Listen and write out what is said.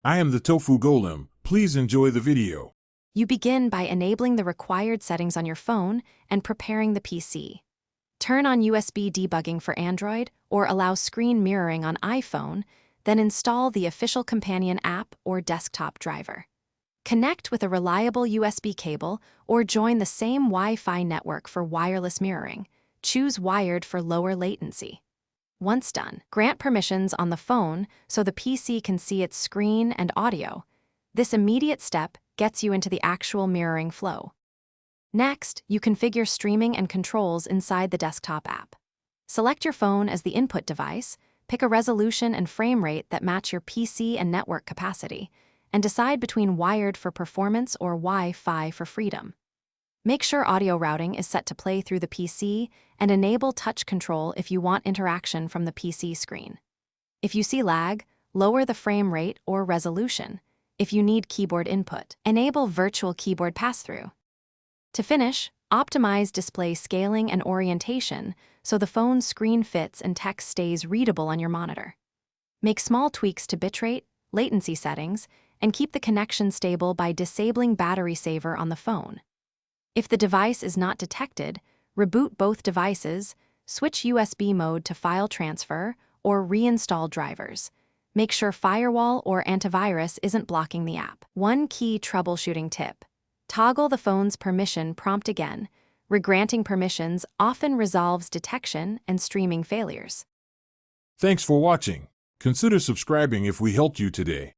I am the Tofu Golem. Please enjoy the video. You begin by enabling the required settings on your phone and preparing the PC. Turn on USB debugging for Android or allow screen mirroring on iPhone, then install the official companion app or desktop driver. Connect with a reliable USB cable or join the same Wi-Fi network for wireless mirroring. Choose wired for lower latency. Once done, grant permissions on the phone so the PC can see its screen and audio. This immediate step gets you into the actual mirroring flow. Next, you configure streaming and controls inside the desktop app. Select your phone as the input device, pick a resolution and frame rate that match your PC and network capacity, and decide between wired for performance or Wi-Fi for freedom. Make sure audio routing is set to play through the PC and enable touch control if you want interaction from the PC screen. If you see lag, lower the frame rate or resolution. If you need keyboard input, enable virtual keyboard pass-through. To finish, optimize display scaling and orientation so the phone's screen fits and text stays readable on your monitor. Make small tweaks to bitrate, latency settings, and keep the connection stable by disabling battery saver on the phone. If the device is not detected, reboot both devices, switch USB mode to file transfer, or reinstall drivers. Make sure firewall or antivirus isn't blocking the app. One key troubleshooting tip: toggle the phone's permission prompt again. Regranting permissions often resolves detection and streaming failures. Thanks for watching. Consider subscribing if we helped you today.